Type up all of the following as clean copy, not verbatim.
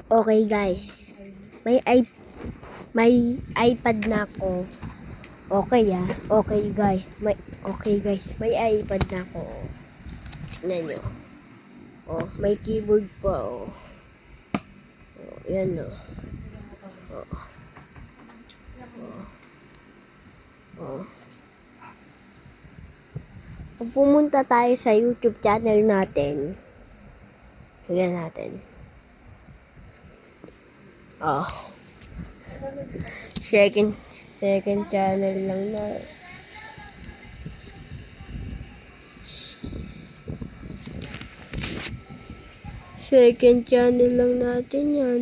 Okay guys, may iPad na ako. Okay okay guys, may iPad na ako. Tignan nyo. Oh, may keyboard pa oh. Oh, yan oh. Oh. Oh. Kung pumunta tayo sa YouTube channel natin, tignan natin. Oh. Second channel lang na. Second channel lang natin yan.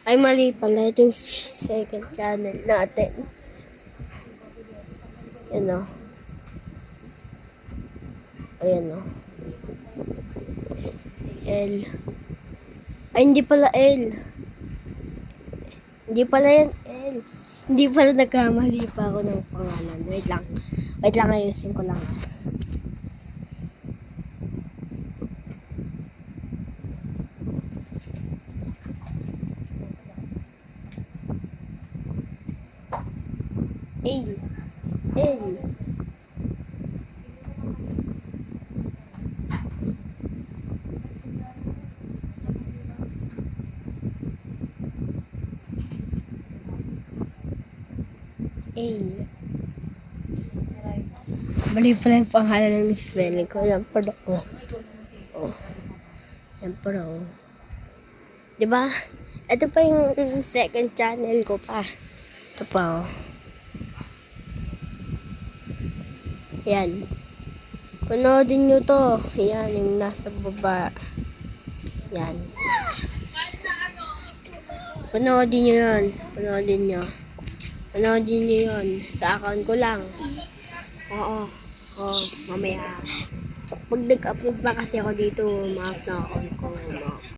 Ay, mali pala. Ito yung second channel natin. Yan o. Ayan o. L. Ay, hindi pala L. Hindi pala yan L. Hindi pala, nagkamali pa ako ng pangalan. Wait lang. Ayusin ko lang. L. Mali pala yung pangalan ng spelling ko. Yan pala. Oh. Yan pala. Diba? Ito pa yung second channel ko pa. Ito pa oh. Yan. Panoodin nyo to. Yan, yung nasa baba. Yan. Panoodin nyo yan. Panoodin nyo yun. Sa account ko lang. Oo. Mamaya. Pag nag-upload pa kasi ako dito, maaf na account ko.